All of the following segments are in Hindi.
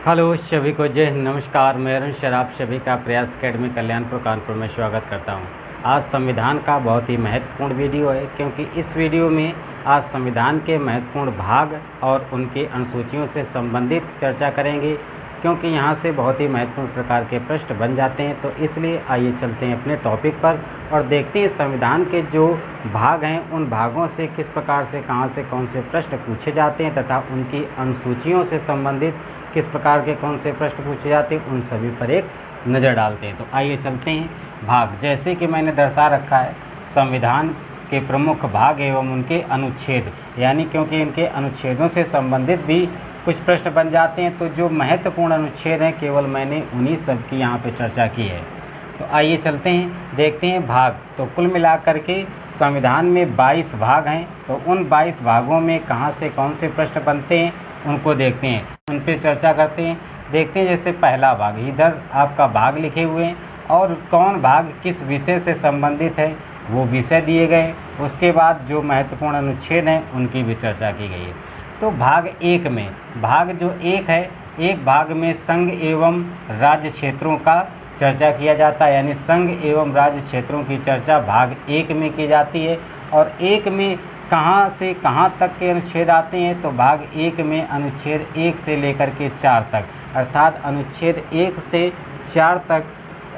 हेलो सभी को जय हिंद, नमस्कार। मैं अरुण सर आप सभी का प्रयास एकेडमी कल्याणपुर कानपुर में स्वागत करता हूं। आज संविधान का बहुत ही महत्वपूर्ण वीडियो है, क्योंकि इस वीडियो में आज संविधान के महत्वपूर्ण भाग और उनकी अनुसूचियों से संबंधित चर्चा करेंगे, क्योंकि यहां से बहुत ही महत्वपूर्ण प्रकार के प्रश्न बन जाते हैं। तो इसलिए आइए चलते हैं अपने टॉपिक पर और देखते हैं संविधान के जो भाग हैं उन भागों से किस प्रकार से कहां से कौन से प्रश्न पूछे जाते हैं तथा उनकी अनुसूचियों से संबंधित किस प्रकार के कौन से प्रश्न पूछे जाते हैं, उन सभी पर एक नज़र डालते हैं। तो आइए चलते हैं भाग। जैसे कि मैंने दर्शा रखा है संविधान के प्रमुख भाग एवं उनके अनुच्छेद, यानी क्योंकि इनके अनुच्छेदों से संबंधित भी कुछ प्रश्न बन जाते हैं, तो जो महत्वपूर्ण अनुच्छेद हैं केवल मैंने उन्हीं सब की यहाँ पे चर्चा की है। तो आइए चलते हैं, देखते हैं भाग। तो कुल मिलाकर के संविधान में 22 भाग हैं। तो उन 22 भागों में कहाँ से कौन से प्रश्न बनते हैं उनको देखते हैं, उन पर चर्चा करते हैं। देखते हैं जैसे पहला भाग, इधर आपका भाग लिखे हुए हैं और कौन भाग किस विषय से संबंधित है वो विषय दिए गए। उसके बाद जो महत्वपूर्ण अनुच्छेद हैं उनकी भी चर्चा की गई है। तो भाग एक में, भाग जो एक है, एक भाग में संघ एवं राज्य क्षेत्रों का चर्चा किया जाता है, यानी संघ एवं राज्य क्षेत्रों की चर्चा भाग एक में की जाती है। और एक में कहाँ से कहाँ तक के अनुच्छेद आते हैं, तो भाग एक में अनुच्छेद 1 से लेकर के 4 तक, अर्थात अनुच्छेद 1 से 4 तक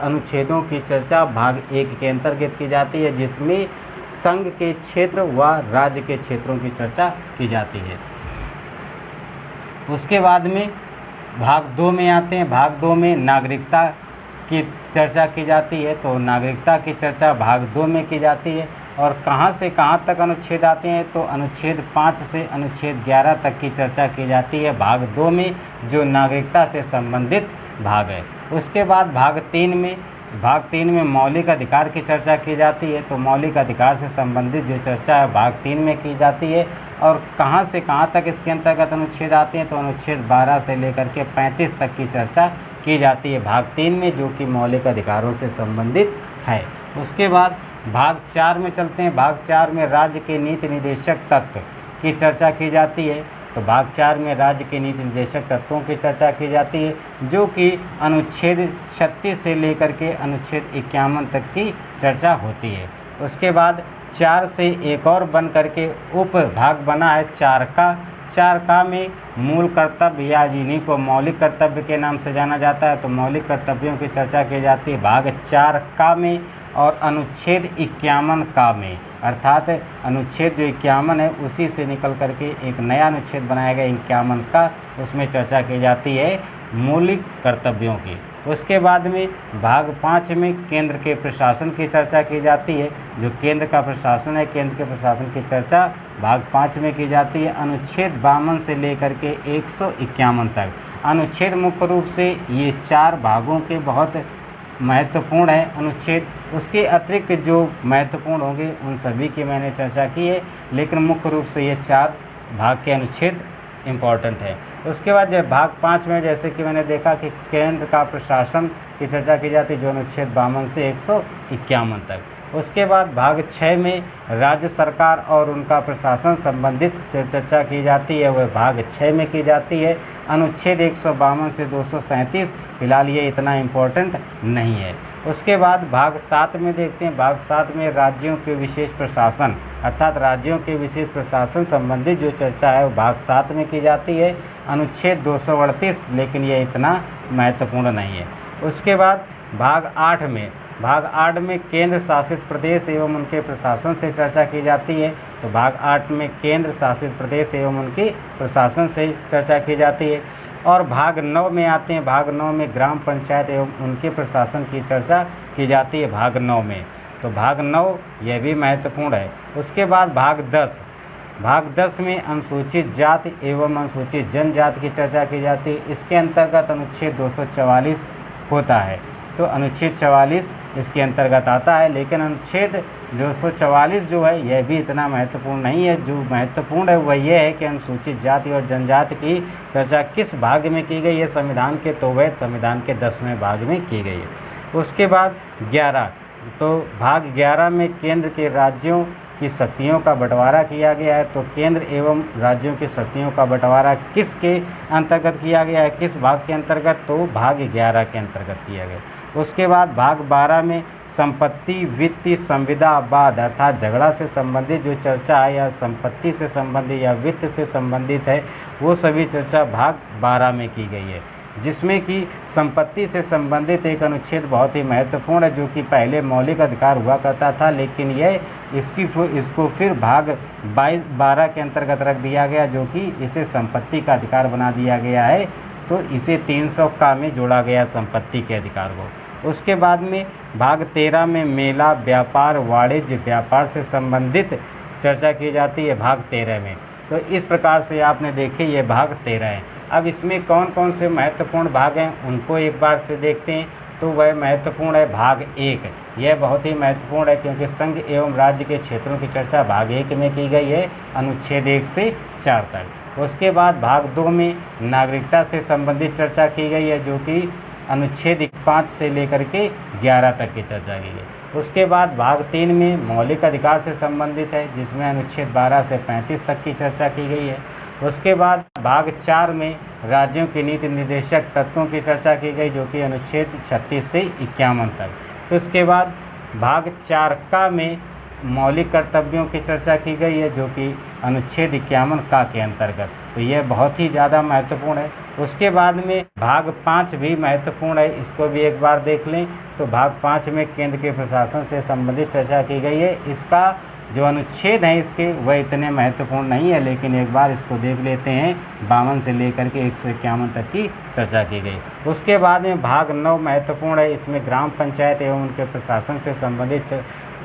अनुच्छेदों की चर्चा भाग एक के अंतर्गत की जाती है, जिसमें संघ के क्षेत्र व राज्य के क्षेत्रों की चर्चा की जाती है। उसके बाद में भाग 2 में आते हैं। भाग 2 में नागरिकता की चर्चा की जाती है। तो नागरिकता की चर्चा भाग 2 में की जाती है। और कहाँ से कहाँ तक अनुच्छेद आते हैं, तो अनुच्छेद 5 से अनुच्छेद 11 तक की चर्चा की जाती है भाग 2 में, जो नागरिकता से संबंधित भाग है। उसके बाद भाग 3 में, भाग 3 में मौलिक अधिकार की चर्चा की जाती है। तो मौलिक अधिकार से संबंधित जो चर्चा है भाग 3 में की जाती है। और कहाँ से कहाँ तक इसके अंतर्गत अनुच्छेद आते हैं, तो अनुच्छेद 12 से लेकर के 35 तक की चर्चा की जाती है भाग 3 में, जो कि मौलिक अधिकारों से संबंधित है। उसके बाद भाग 4 में चलते हैं। भाग 4 में राज्य के नीति निर्देशक तत्व की चर्चा की जाती है। तो भाग 4 में राज्य के नीति निर्देशक तत्वों की चर्चा की जाती है, जो कि अनुच्छेद 36 से लेकर के अनुच्छेद 51 तक की चर्चा होती है। उसके बाद 4 से एक और बन करके उप भाग बना है 4 का। 4 का में मूल कर्तव्य या जिन्हीं को मौलिक कर्तव्य के नाम से जाना जाता है, तो मौलिक कर्तव्यों की चर्चा की जाती है भाग 4 का में। और अनुच्छेद 51 का में, अर्थात अनुच्छेद जो 51 है उसी से निकल करके एक नया अनुच्छेद बनाया गया 51 का, उसमें चर्चा की जाती है मौलिक कर्तव्यों की। उसके बाद में भाग 5 में केंद्र के प्रशासन की चर्चा की जाती है। जो केंद्र का प्रशासन है, केंद्र के प्रशासन की चर्चा भाग 5 में की जाती है, अनुच्छेद 52 से लेकर के 151 तक। अनुच्छेद मुख्य रूप से ये 4 भागों के बहुत महत्वपूर्ण है अनुच्छेद। उसके अतिरिक्त जो महत्वपूर्ण होंगे उन सभी की मैंने चर्चा की है, लेकिन मुख्य रूप से ये 4 भाग के अनुच्छेद इम्पॉर्टेंट है। उसके बाद जब भाग 5 में जैसे कि मैंने देखा कि केंद्र का प्रशासन की चर्चा की जाती है, जो अनुच्छेद 52 से 151 तक। उसके बाद भाग 6 में राज्य सरकार और उनका प्रशासन संबंधित चर्चा की जाती है, वह भाग 6 में की जाती है, अनुच्छेद 152 से 237। फिलहाल ये इतना इम्पोर्टेंट नहीं है। उसके बाद भाग 7 में देखते हैं। भाग 7 में राज्यों के विशेष प्रशासन, अर्थात राज्यों के विशेष प्रशासन संबंधित जो चर्चा है वो भाग 7 में की जाती है, अनुच्छेद 238, लेकिन ये इतना महत्वपूर्ण नहीं है। उसके बाद भाग 8 में, भाग 8 में केंद्र शासित प्रदेश एवं उनके प्रशासन से चर्चा की जाती है। तो भाग 8 में केंद्र शासित प्रदेश एवं उनके प्रशासन से चर्चा की जाती है। और भाग 9 में आते हैं। भाग 9 में ग्राम पंचायत एवं उनके प्रशासन की चर्चा की जाती है भाग 9 में। तो भाग 9 यह भी महत्वपूर्ण है। उसके बाद भाग 10, भाग 10 में अनुसूचित जाति एवं अनुसूचित जनजाति की चर्चा की जाती है। इसके अंतर्गत अनुच्छेद 244 होता है। तो अनुच्छेद 44 इसके अंतर्गत आता है, लेकिन अनुच्छेद 244 जो है यह भी इतना महत्वपूर्ण नहीं है। जो महत्वपूर्ण है वह यह है कि अनुसूचित जाति और जनजाति की चर्चा किस भाग में की गई है संविधान के, तो वह संविधान के 10वें भाग में की गई है। उसके बाद 11, तो भाग 11 में केंद्र के राज्यों की शक्तियों का बंटवारा किया गया है। तो केंद्र एवं राज्यों की शक्तियों का बंटवारा किसके अंतर्गत किया गया है, किस भाग के अंतर्गत, तो भाग 11 के अंतर्गत किया गया। उसके बाद भाग 12 में संपत्ति वित्त संविदा वाद अर्थात झगड़ा से संबंधित जो चर्चा है या संपत्ति से संबंधित या वित्त से संबंधित है, वो सभी चर्चा भाग 12 में की गई है। जिसमें कि संपत्ति से संबंधित एक अनुच्छेद बहुत ही महत्वपूर्ण है, जो कि पहले मौलिक अधिकार हुआ करता था, लेकिन यह इसको फिर भाग 12 के अंतर्गत रख दिया गया, जो कि इसे संपत्ति का अधिकार बना दिया गया है। तो इसे 300 का में जोड़ा गया संपत्ति के अधिकार को। उसके बाद में भाग 13 में मेला व्यापार वाणिज्य व्यापार से संबंधित चर्चा की जाती है भाग 13 में। तो इस प्रकार से आपने देखे ये भाग 13 है। अब इसमें कौन कौन से महत्वपूर्ण भाग हैं उनको एक बार से देखते हैं। तो वह महत्वपूर्ण है भाग 1। यह बहुत ही महत्वपूर्ण है क्योंकि संघ एवं राज्य के क्षेत्रों की चर्चा भाग 1 में की गई है, अनुच्छेद 1 से 4 तक। उसके बाद भाग 2 में नागरिकता से संबंधित चर्चा की गई है, जो कि अनुच्छेद 5 से लेकर के 11 तक की चर्चा की गई। उसके बाद भाग 3 में मौलिक अधिकार से संबंधित है, जिसमें अनुच्छेद 12 से 35 तक की चर्चा की गई है। उसके बाद भाग 4 में राज्यों की नीति निर्देशक तत्वों की चर्चा की गई, जो कि अनुच्छेद 36 से 51 तक। उसके बाद भाग 4 का में मौलिक कर्तव्यों की चर्चा की गई है, जो कि अनुच्छेद 51 का के अंतर्गत। तो यह बहुत ही ज़्यादा महत्वपूर्ण है। उसके बाद में भाग 5 भी महत्वपूर्ण है, इसको भी एक बार देख लें। तो भाग 5 में केंद्र के प्रशासन से संबंधित चर्चा की गई है। इसका जो अनुच्छेद हैं इसके वह इतने महत्वपूर्ण नहीं है, लेकिन एक बार इसको देख लेते हैं। 52 से लेकर के 151 तक की चर्चा की गई। उसके बाद में भाग 9 महत्वपूर्ण है। इसमें ग्राम पंचायत एवं उनके प्रशासन से संबंधित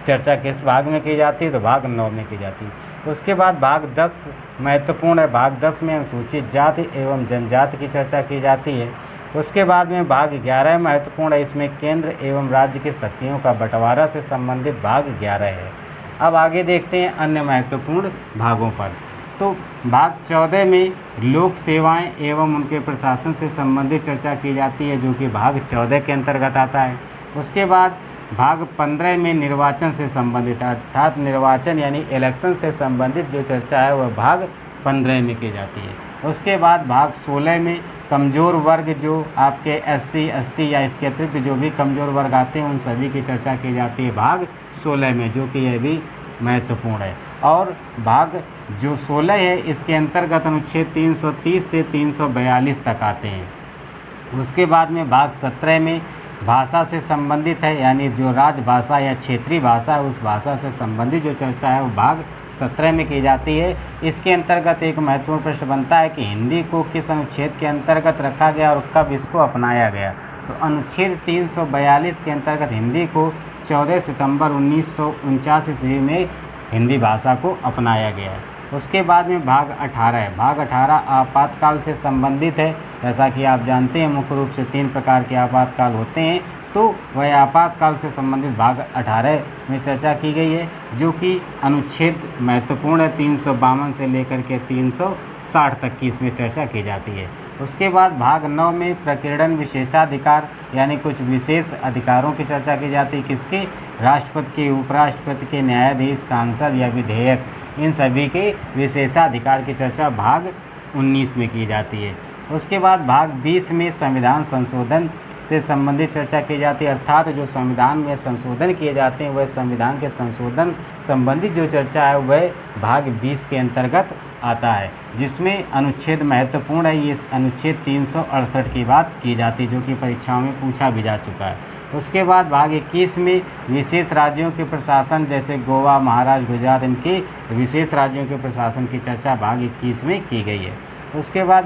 चर्चा किस भाग में की जाती है, तो भाग 9 में की जाती है। उसके बाद भाग 10 महत्वपूर्ण है। भाग 10 में अनुसूचित जाति एवं जनजाति की चर्चा की जाती है। उसके बाद में भाग 11 महत्वपूर्ण है। इसमें केंद्र एवं राज्य की शक्तियों का बंटवारा से संबंधित भाग 11 है। अब आगे देखते हैं अन्य महत्वपूर्ण भागों पर। तो भाग 14 में लोक सेवाएं एवं उनके प्रशासन से संबंधित चर्चा की जाती है, जो कि भाग 14 के अंतर्गत आता है। उसके बाद भाग 15 में निर्वाचन से संबंधित अर्थात निर्वाचन यानी इलेक्शन से संबंधित जो चर्चा है वह भाग 15 में की जाती है। उसके बाद भाग 16 में कमज़ोर वर्ग जो आपके SC ST या इसके अतिरिक्त जो भी कमज़ोर वर्ग आते हैं उन सभी की चर्चा की जाती है भाग 16 में, जो कि यह भी महत्वपूर्ण है। और भाग जो 16 है इसके अंतर्गत अनुच्छेद 330 से 342 तक आते हैं। उसके बाद में भाग 17 में भाषा से संबंधित है, यानी जो राजभाषा या क्षेत्रीय भाषा है उस भाषा से संबंधित जो चर्चा है वो भाग 17 में की जाती है। इसके अंतर्गत एक महत्वपूर्ण प्रश्न बनता है कि हिंदी को किस अनुच्छेद के अंतर्गत रखा गया और कब इसको अपनाया गया। तो अनुच्छेद 342 के अंतर्गत हिंदी को 14 सितंबर 1949 ईस्वी में हिंदी भाषा को अपनाया गया है। उसके बाद में भाग 18 है। भाग 18 आपातकाल से संबंधित है। जैसा कि आप जानते हैं मुख्य रूप से 3 प्रकार के आपातकाल होते हैं, तो वह आपातकाल से संबंधित भाग 18 में चर्चा की गई है, जो कि अनुच्छेद महत्वपूर्ण है 352 से लेकर के 360 तक की इसमें चर्चा की जाती है। उसके बाद भाग 9 में प्रकीर्णन विशेषाधिकार यानी कुछ विशेष अधिकारों की चर्चा की जाती है। किसके? राष्ट्रपति के, उपराष्ट्रपति के, न्यायाधीश, सांसद या विधेयक, इन सभी के विशेषाधिकार की चर्चा भाग 19 में की जाती है। उसके बाद भाग 20 में संविधान संशोधन से संबंधित चर्चा की जाती है, अर्थात जो संविधान में संशोधन किए जाते हैं वह संविधान के संशोधन संबंधित जो चर्चा है वह भाग 20 के अंतर्गत आता है, जिसमें अनुच्छेद महत्वपूर्ण है। ये अनुच्छेद 368 की बात की जाती है, जो कि परीक्षाओं में पूछा भी जा चुका है। उसके बाद भाग 21 में विशेष राज्यों के प्रशासन जैसे गोवा, महाराष्ट्र, गुजरात, इनके विशेष राज्यों के प्रशासन की चर्चा भाग 21 में की गई है। उसके बाद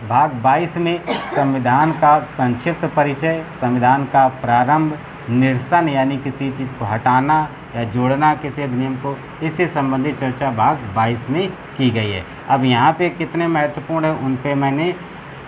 भाग 22 में संविधान का संक्षिप्त परिचय, संविधान का प्रारंभ, निरसन यानी किसी चीज़ को हटाना या जोड़ना किसी अधिनियम को, इससे संबंधित चर्चा भाग 22 में की गई है। अब यहाँ पे कितने महत्वपूर्ण है उन पे मैंने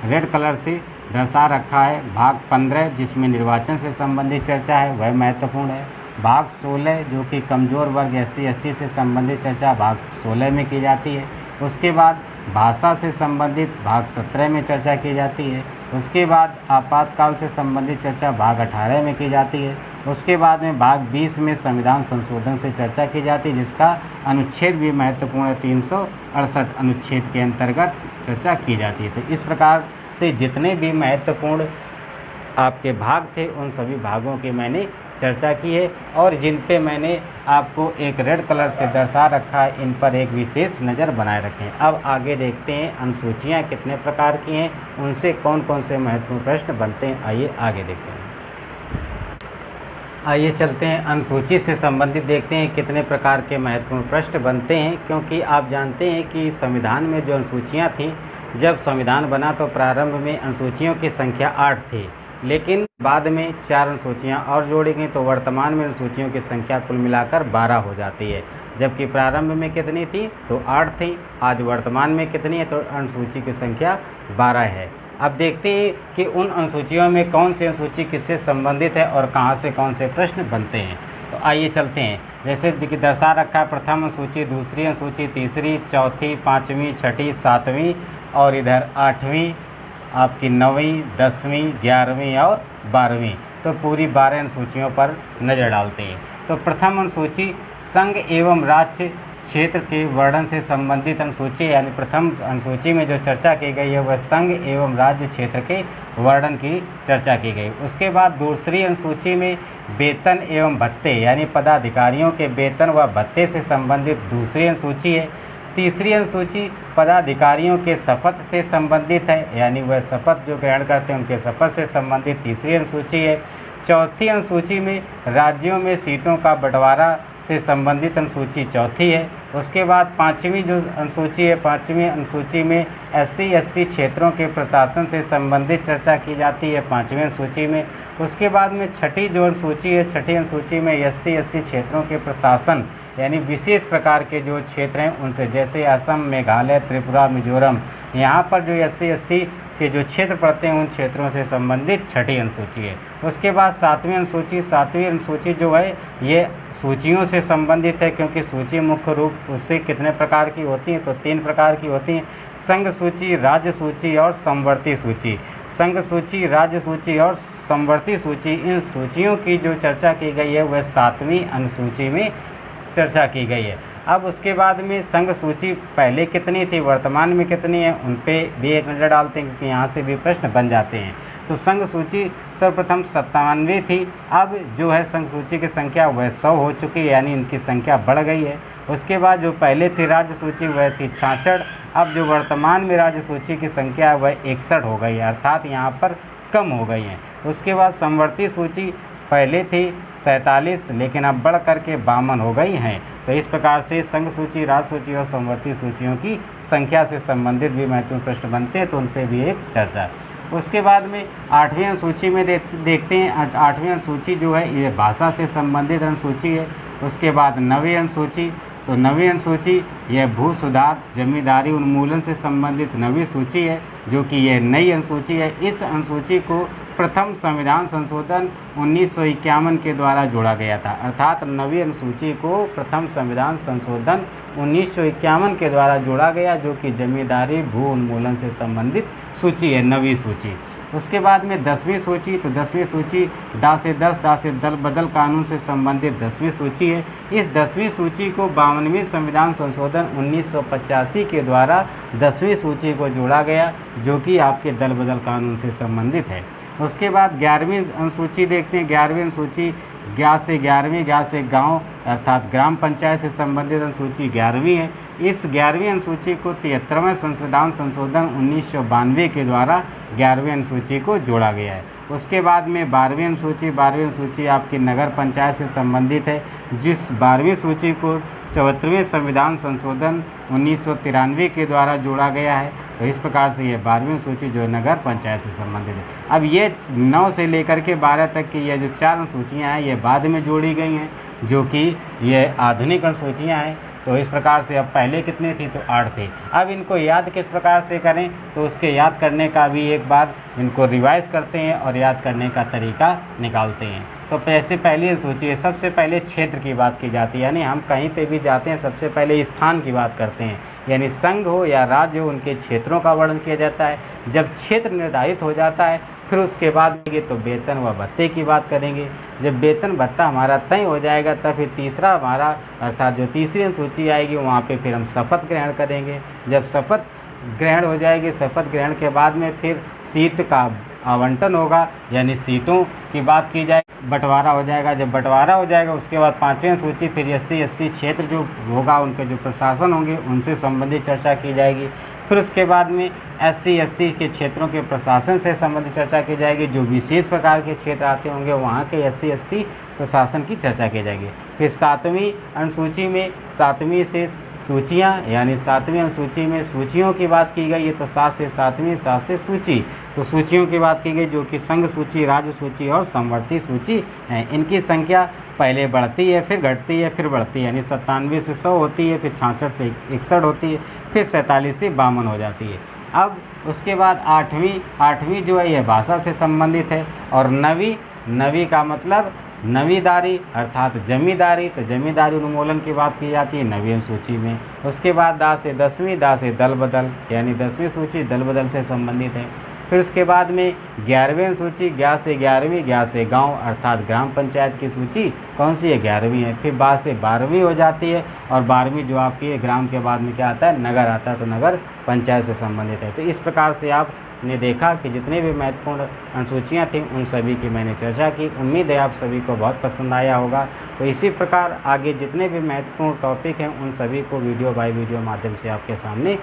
रेड कलर से दर्शा रखा है। भाग 15 जिसमें निर्वाचन से संबंधित चर्चा है वह महत्वपूर्ण है। भाग 16 जो कि कमज़ोर वर्ग SC ST से संबंधित चर्चा भाग 16 में की जाती है। उसके बाद भाषा से संबंधित भाग 17 में चर्चा की जाती है। उसके बाद आपातकाल से संबंधित चर्चा भाग 18 में की जाती है। उसके बाद में भाग 20 में संविधान संशोधन से चर्चा की जाती है, जिसका अनुच्छेद भी महत्वपूर्ण है, 368 अनुच्छेद के अंतर्गत चर्चा की जाती है। तो इस प्रकार से जितने भी महत्वपूर्ण आपके भाग थे उन सभी भागों की मैंने चर्चा की है, और जिन पे मैंने आपको एक रेड कलर से दर्शा रखा है, इन पर एक विशेष नज़र बनाए रखें। अब आगे देखते हैं अनुसूचियाँ कितने प्रकार की हैं, उनसे कौन कौन से महत्वपूर्ण प्रश्न बनते हैं। आइए आगे देखते हैं। आइए चलते हैं अनुसूची से संबंधित देखते हैं कितने प्रकार के महत्वपूर्ण प्रश्न बनते हैं। क्योंकि आप जानते हैं कि संविधान में जो अनुसूचियाँ थीं, जब संविधान बना तो प्रारंभ में अनुसूचियों की संख्या 8 थी, लेकिन बाद में 4 अनुसूचियाँ और जोड़ी गई, तो वर्तमान में अनुसूचियों की संख्या कुल मिलाकर 12 हो जाती है। जबकि प्रारंभ में कितनी थी, तो 8 थी। आज वर्तमान में कितनी है, तो अनुसूची की संख्या 12 है। अब देखते हैं कि उन अनुसूचियों में कौन सी अनुसूची किससे संबंधित है और कहाँ से कौन से प्रश्न बनते हैं। तो आइए चलते हैं। जैसे कि दर्शा रखा है, प्रथम अनुसूची, दूसरी अनुसूची, तीसरी, चौथी, पाँचवीं, छठी, सातवीं, और इधर 8वीं, आपकी 9वीं, 10वीं, 11वीं और 12वीं। तो पूरी 12 अनुसूचियों पर नज़र डालते हैं। तो प्रथम अनुसूची संघ एवं राज्य क्षेत्र के वर्णन से संबंधित अनुसूची, यानी प्रथम अनुसूची में जो चर्चा की गई है वह संघ एवं राज्य क्षेत्र के वर्णन की चर्चा की गई। उसके बाद दूसरी अनुसूची में वेतन एवं भत्ते, यानी पदाधिकारियों के वेतन व भत्ते से संबंधित दूसरी अनुसूची है। तीसरी अनुसूची पदाधिकारियों के शपथ से संबंधित है, यानी वह शपथ जो ग्रहण करते हैं उनके शपथ से संबंधित तीसरी अनुसूची है। चौथी अनुसूची में राज्यों में सीटों का बंटवारा से संबंधित अनुसूची चौथी है। उसके बाद पाँचवीं जो अनुसूची है, पाँचवीं अनुसूची में SC/ST क्षेत्रों के प्रशासन से संबंधित चर्चा की जाती है, पाँचवीं अनुसूची में। उसके बाद में छठी जो अनुसूची है, छठी अनुसूची में SC/ST क्षेत्रों के प्रशासन, यानी विशेष प्रकार के जो क्षेत्र हैं उनसे, जैसे असम, मेघालय, त्रिपुरा, मिजोरम, यहाँ पर जो SC/ST के जो क्षेत्र पड़ते हैं उन क्षेत्रों से संबंधित छठी अनुसूची है। उसके बाद सातवीं अनुसूची, सातवीं अनुसूची जो है ये सूचियों से संबंधित है, क्योंकि सूची मुख्य रूप उससे कितने प्रकार की होती हैं, तो 3 प्रकार की होती हैं, संघ सूची, राज्य सूची और समवर्ती सूची। संघ सूची, राज्य सूची और समवर्ती सूची, इन सूचियों की जो चर्चा की गई है वह 7वीं अनुसूची में चर्चा की गई है। अब उसके बाद में संघ सूची पहले कितनी थी, वर्तमान में कितनी है, उन पे भी एक नज़र डालते हैं, क्योंकि यहाँ से भी प्रश्न बन जाते हैं। तो संघ सूची सर्वप्रथम 97 थी, अब जो है संघ सूची की संख्या वह 100 हो चुकी है, यानी इनकी संख्या बढ़ गई है। उसके बाद जो पहले थी राज्य सूची वह थी 66, अब जो वर्तमान में राज्य सूची की संख्या है वह 61 हो गई है, अर्थात यहाँ पर कम हो गई है। उसके बाद समवर्ती सूची पहले थी 47, लेकिन अब बढ़ करके 52 हो गई हैं। तो इस प्रकार से संघ सूची, राज्य सूची और समवर्ती सूचियों की संख्या से संबंधित भी महत्वपूर्ण प्रश्न बनते हैं, तो उन पर भी एक चर्चा। उसके बाद में 8वीं अनुसूची में देखते हैं। 8वीं अनुसूची जो है ये भाषा से संबंधित अनुसूची है। उसके बाद 9वीं अनुसूची, तो 9वीं अनुसूची यह भू सुधार, जमींदारी उन्मूलन से संबंधित 9वीं सूची है, जो कि यह नई अनुसूची है। इस अनुसूची को प्रथम संविधान संशोधन 1951 के द्वारा जोड़ा गया था, अर्थात 9वीं अनुसूची को प्रथम संविधान संशोधन 1951 के द्वारा जोड़ा गया, जो कि जमींदारी भू उन्मूलन से संबंधित सूची है, 9वीं सूची। उसके बाद में 10वीं सूची, तो 10वीं सूची डा से दल बदल कानून से संबंधित 10वीं सूची है। इस 10वीं सूची को 52वें संविधान संशोधन 1985 के द्वारा 10वीं सूची को जोड़ा गया, जो कि आपके दल बदल कानून से संबंधित है। उसके बाद 11वीं अनुसूची देखते हैं। 11वीं अनुसूची ज्ञा से 11वीं, ज्ञा से गांव अर्थात ग्राम पंचायत से संबंधित अनुसूची 11वीं है। इस 11वीं अनुसूची को 73वें संविधान संशोधन 1992 के द्वारा 11वीं अनुसूची को जोड़ा गया है। उसके बाद में 12वीं अनुसूची, 12वीं अनुसूची आपकी नगर पंचायत से संबंधित है, जिस 12वीं सूची को 74वें संविधान संशोधन 1993 के द्वारा जोड़ा गया है। तो इस प्रकार से ये 12वीं सूची जो नगर पंचायत से संबंधित है। अब ये 9 से लेकर के 12 तक की ये जो 4 अनुसूचियाँ हैं ये बाद में जोड़ी गई हैं, जो कि ये आधुनिक अनुसूचियाँ हैं। तो इस प्रकार से अब पहले कितने थी, तो 8 थे। अब इनको याद किस प्रकार से करें, तो उसके याद करने का भी एक बार इनको रिवाइज करते हैं और याद करने का तरीका निकालते हैं। तो पैसे पहली सोचिए, सबसे पहले क्षेत्र की बात की जाती है, यानी हम कहीं पे भी जाते हैं सबसे पहले स्थान की बात करते हैं, यानी संघ हो या राज्य हो उनके क्षेत्रों का वर्णन किया जाता है। जब क्षेत्र निर्धारित हो जाता है फिर उसके बाद तो वेतन व भत्ते की बात करेंगे। जब वेतन भत्ता हमारा तय हो जाएगा तब फिर तीसरा हमारा अर्थात जो तीसरी अनुसूची आएगी वहाँ पे फिर हम शपथ ग्रहण करेंगे। जब शपथ ग्रहण हो जाएगी, शपथ ग्रहण के बाद में फिर सीट का आवंटन होगा, यानी सीटों की बात की जाए, बंटवारा हो जाएगा। जब बंटवारा हो जाएगा उसके बाद पाँचवीं अनुसूची फिर SC/ST क्षेत्र जो होगा उनके जो प्रशासन होंगे उनसे संबंधित चर्चा की जाएगी। फिर उसके बाद में SC/ST के क्षेत्रों के प्रशासन से संबंधित चर्चा की जाएगी। जो विशेष प्रकार के क्षेत्र आते होंगे वहाँ के SC/ST प्रशासन की चर्चा की जाएगी। फिर सातवीं अनुसूची में सातवीं से सूचियाँ, यानी सातवीं अनुसूची में सूचियों की बात की गई है, तो 7 से सातवीं, 7 से सूची, तो सूचियों की बात की गई जो कि संघ सूची, राज्य सूची और समवर्ती सूची है। इनकी संख्या पहले बढ़ती है फिर घटती है फिर बढ़ती है, यानी 97 से 100 होती है, फिर 66 से 61 होती है, फिर 47 से 52 हो जाती है। अब उसके बाद आठवीं जो है यह भाषा से संबंधित है। और नवी का मतलब नवीदारी अर्थात जमींदारी, तो जमींदारी उन्मूलन की बात की जाती है नवीं सूची में। उसके बाद दा से 10वीं, दा से दल बदल, यानी 10वीं सूची दल बदल से संबंधित है। फिर उसके बाद में 11वीं सूची, 11 से 11वीं, 11 से गांव अर्थात ग्राम पंचायत की सूची कौन सी है, 11वीं है। फिर 12 से 12वीं हो जाती है और 12वीं जो आपकी ग्राम के बाद में क्या आता है, नगर आता है, तो नगर पंचायत से संबंधित है। तो इस प्रकार से आपने देखा कि जितने भी महत्वपूर्ण अनुसूचियाँ थीं उन सभी की मैंने चर्चा की। उम्मीद है आप सभी को बहुत पसंद आया होगा। तो इसी प्रकार आगे जितने भी महत्वपूर्ण टॉपिक हैं उन सभी को वीडियो बाय वीडियो माध्यम से आपके सामने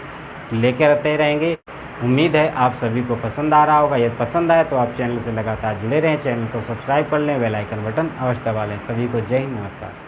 लेकर आते रहेंगे। उम्मीद है आप सभी को पसंद आ रहा होगा। यदि पसंद आए तो आप चैनल से लगातार जुड़े रहें, चैनल को सब्सक्राइब कर लें, बेल आइकन बटन अवश्य दबा लें। सभी को जय हिंद, नमस्कार।